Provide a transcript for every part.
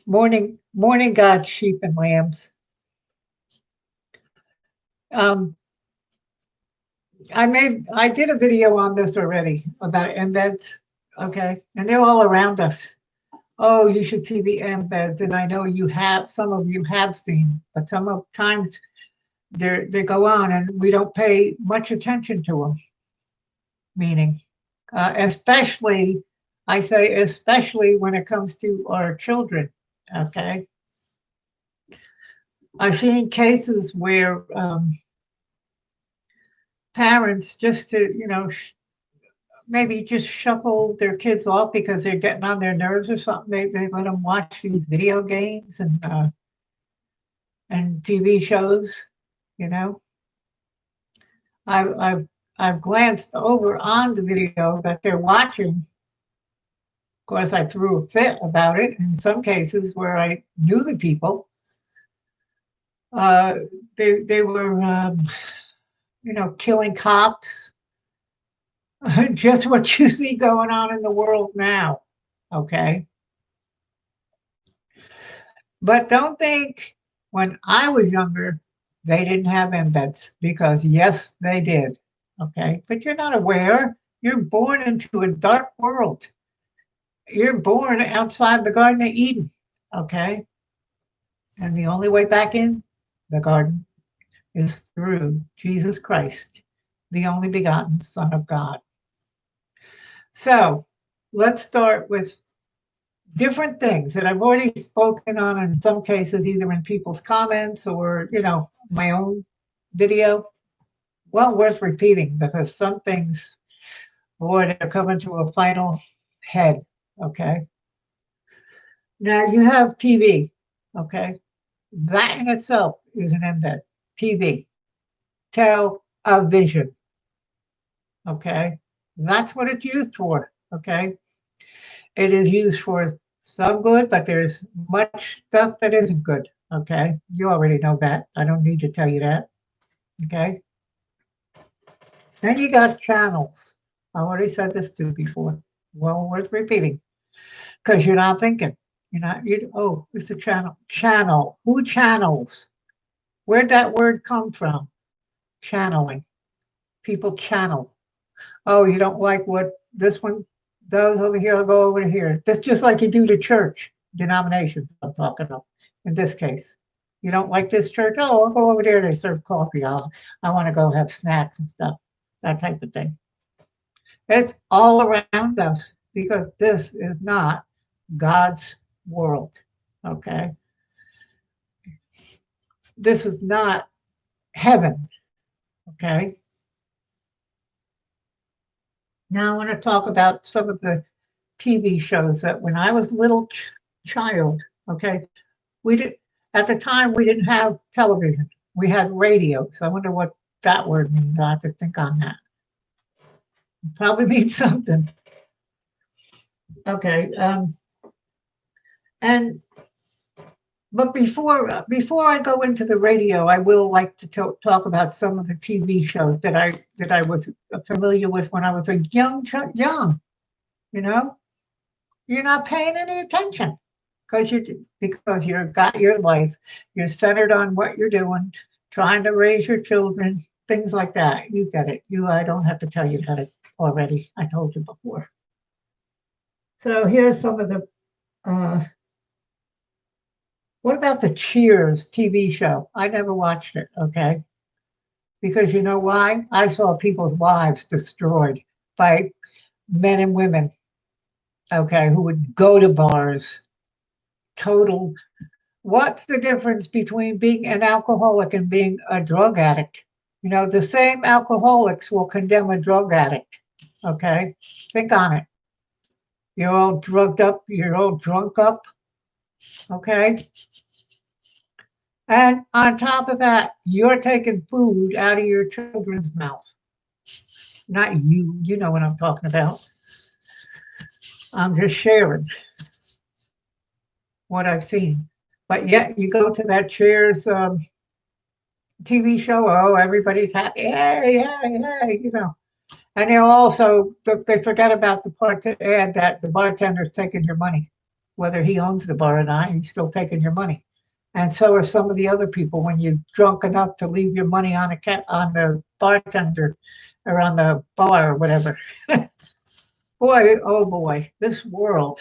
Morning, God's sheep and lambs. Um, I did a video on this already about embeds, okay, and they're all around us. Oh, you should see the embeds, and I know some of you have seen, but some of times they go on, and we don't pay much attention to them. Meaning, especially, I say, especially when it comes to our children. Okay, I've seen cases where parents just to maybe just shuffle their kids off because they're getting on their nerves or something. They let them watch these video games and TV shows. You know, I've I've I've glanced over on the video that they're watching. Of course, I threw a fit about it in some cases where I knew the people. Uh, they were killing cops, just what you see going on in the world now. Okay, but don't think when I was younger, they didn't have embeds because yes, they did. Okay. But you're not aware. You're born into a dark world. You're born outside the Garden of Eden. Okay. And the only way back in the garden is through Jesus Christ, the only begotten Son of God. So let's start with different things that I've already spoken on in some cases, either in people's comments or, my own video. Well, worth repeating because some things, boy, they're coming to a final head. Okay. Now you have TV. Okay. That in itself is an embed. TV, television. Okay. That's what it's used for. Okay. It is used for some good, but there's much stuff that isn't good. Okay. You already know that. I don't need to tell you that. Okay. Then you got channels. I already said this too before. Well, worth repeating because you're not thinking. Oh, it's a channel. Channel. Who channels? Where'd that word come from? Channeling. People channel. Oh, you don't like what this one does over here? I'll go over to here. That's just like you do to church denominations. I'm talking about in this case. You don't like this church? Oh, I'll go over there. They serve coffee. I want to go have snacks and stuff. That type of thing. It's all around us because this is not God's world. Okay. This is not heaven. Okay. Now I want to talk about some of the TV shows that when I was a little child, okay, we did at the time we didn't have television. We had radio. So I wonder what that word means. I have to think on that. It probably means something. Okay. And but before I go into the radio, I will like to talk about some of the TV shows that I was familiar with when I was a young. You know, you're not paying any attention because you're got your life. You're centered on what you're doing, trying to raise your children, things like that. You get it. I don't have to tell you that already. I told you before. So here's some of the. What about the Cheers TV show? I never watched it. Okay, because you know why? I saw people's lives destroyed by men and women. Okay, who would go to bars, total. What's the difference between being an alcoholic and being a drug addict? The same alcoholics will condemn a drug addict. Okay, think on it. You're all drugged up. You're all drunk up. Okay, and on top of that, you're taking food out of your children's mouth. Not you. You know what I'm talking about. I'm just sharing what I've seen. But yet you go to that Cheers TV show. Oh, everybody's happy. Hey, hey, hey. And they also they forget about the part to add that the bartender's taking your money. whether he owns the bar or not, he's still taking your money. And so are some of the other people when you're drunk enough to leave your money on on the bartender or on the bar or whatever. Boy, oh boy, this world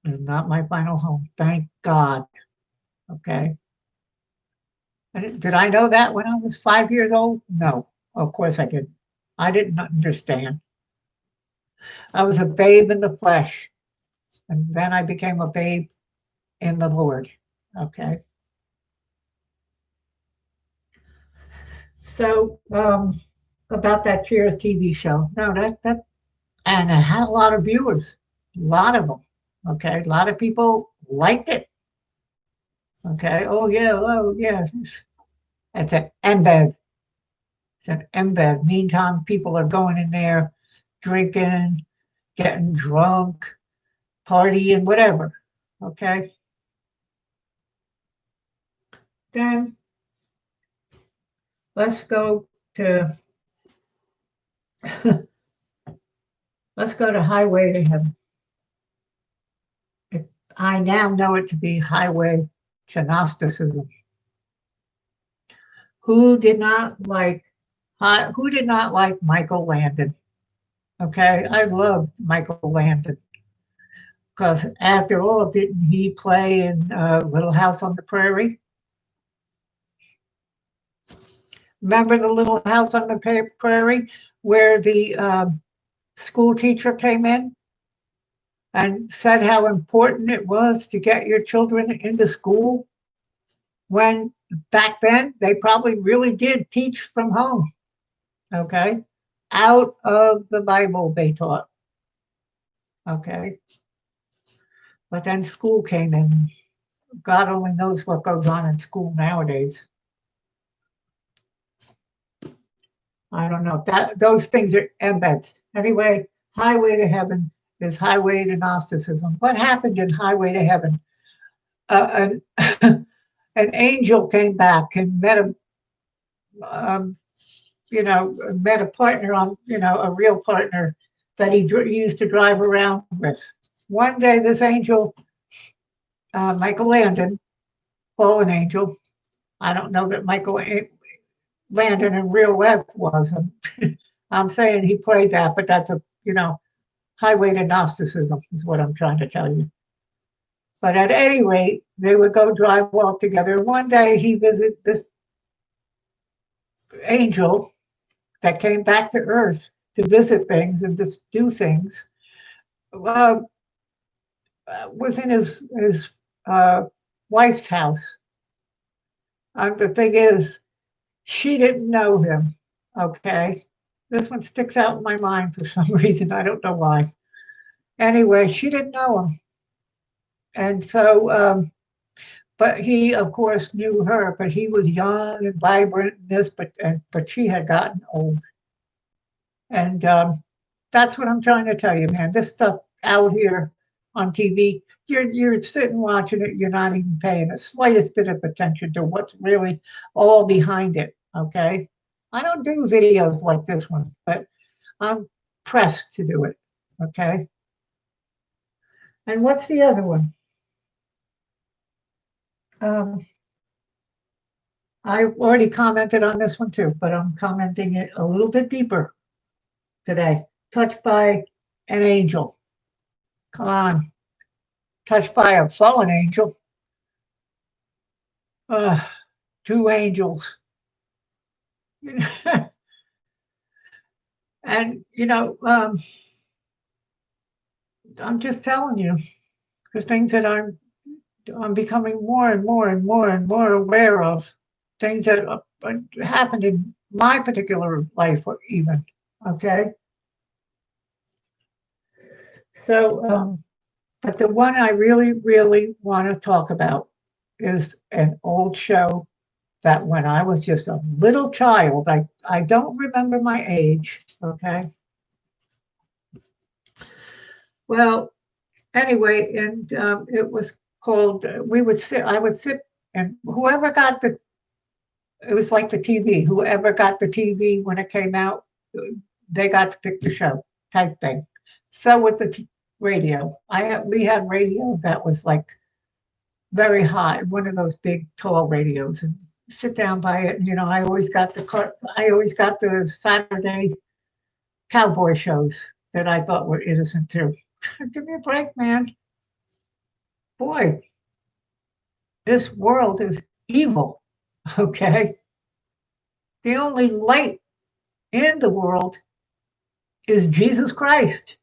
is not my final home. Thank God. Okay. Did I know that when I was 5 years old? No, of course I didn't. I didn't understand. I was a babe in the flesh, and then I became a babe in the Lord. Okay. So, about that Cheers TV show. No, and it had a lot of viewers, a lot of them. Okay. A lot of people liked it. Okay. Oh, yeah. Oh, yeah. It's an embed. It's an embed. Meantime, people are going in there drinking, getting drunk, partying, whatever. Okay. Then let's go to let's go to Highway to Heaven. I now know it to be Highway to Gnosticism. Who did not like who did not like Michael Landon? Okay, I loved Michael Landon because after all, didn't he play in Little House on the Prairie? Remember the Little House on the Prairie where the school teacher came in and said how important it was to get your children into school when back then they probably really did teach from home. Okay. Out of the Bible, they taught. Okay. But then school came in. God only knows what goes on in school nowadays. I don't know. Those things are embeds. Anyway, Highway to Heaven is Highway to Gnosticism. What happened in Highway to Heaven? An, an angel came back and met a, um, met a partner on, a real partner that he used to drive around with. One day, this angel, Michael Landon, fallen angel. I don't know that Michael Landon in real life was. I'm saying he played that, but that's highway to Gnosticism is what I'm trying to tell you. But at any rate, they would go drive walk together. One day he visited this angel that came back to Earth to visit things and just do things. Uh, was in his wife's house. The thing is, she didn't know him. Okay, this one sticks out in my mind for some reason. I don't know why. Anyway, she didn't know him, and so, but he, of course, knew her. But he was young and vibrant, and but she had gotten old, and that's what I'm trying to tell you, man. This stuff out here on TV, you're sitting watching it, you're not even paying the slightest bit of attention to what's really all behind it. Okay, I don't do videos like this one, but I'm pressed to do it. Okay, and what's the other one? Um, I already commented on this one too, but I'm commenting it a little bit deeper today. Touched by an angel. Come on, touched by a fallen angel. Uh, two angels. And I'm just telling you the things that I'm becoming more and more and more and more aware of, things that happened in my particular life, even. Okay, so but the one I really, really want to talk about is an old show that when I was just a little child, I don't remember my age. Okay, well, anyway, and it was called. We would sit. I would sit, and whoever got the. It was like the TV. Whoever got the TV when it came out, they got to pick the show type thing. So with the radio. We had radio that was like very high, one of those big tall radios, and sit down by it. And, I always got the Saturday cowboy shows that I thought were innocent too. Give me a break, man. Boy, this world is evil. Okay. The only light in the world is Jesus Christ.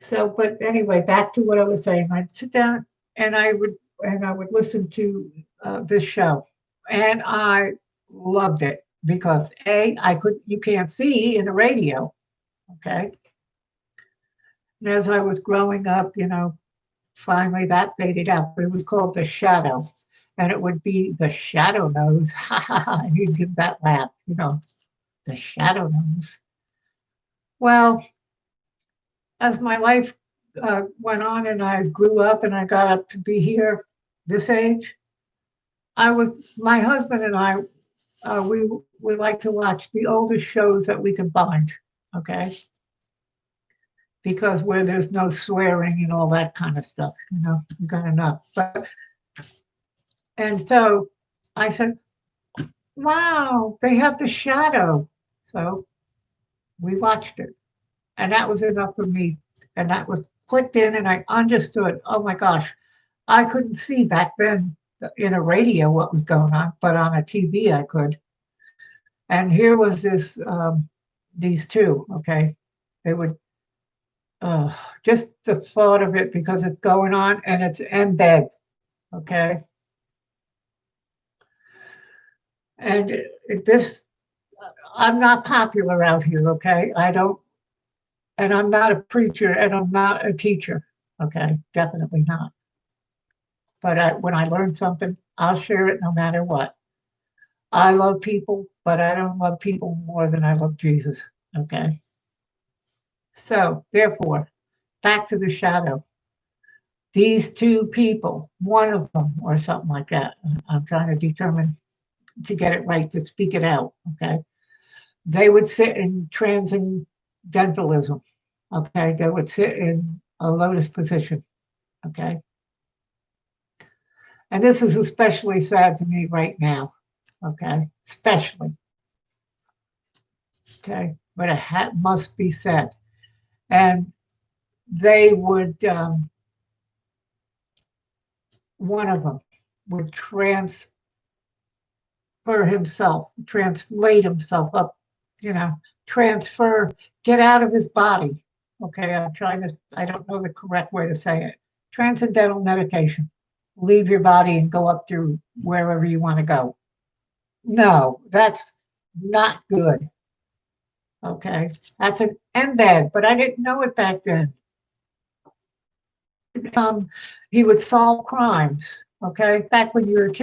So, but anyway, back to what I was saying. I'd sit down and I would listen to this show, and I loved it because I could you can't see in the radio, okay. And as I was growing up, finally that faded out, but it was called The Shadow, and it would be The Shadow Knows. And you'd give that laugh, The Shadow Knows. Well, as my life went on and I grew up and I got up to be here, this age, my husband and I, we like to watch the oldest shows that we can find, okay? Because where there's no swearing and all that kind of stuff, you got enough. And so I said, wow, they have The Shadow. So we watched it. And that was enough for me. And that was clicked in, and I understood, oh my gosh, I couldn't see back then in a radio what was going on, but on a TV I could. And here was these two, okay? They would, just the thought of it because it's going on and it's embed, okay? And this, I'm not popular out here, okay? And I'm not a preacher and I'm not a teacher, okay? Definitely not. But when I learn something, I'll share it no matter what. I love people, but I don't love people more than I love Jesus, okay? So, therefore, back to The Shadow. These two people, one of them, or something like that, I'm trying to determine to get it right, to speak it out, okay? They would sit in transcendentalism, okay? They would sit in a lotus position, okay? And this is especially sad to me right now, okay? Especially, okay? But it must be said. And they would, one of them would translate himself up, you know, transfer, get out of his body. Okay, I don't know the correct way to say it. Transcendental meditation. Leave your body and go up through wherever you want to go. No, that's not good. Okay, that's an embed, but I didn't know it back then. Um, he would solve crimes. Okay, back when you were a kid,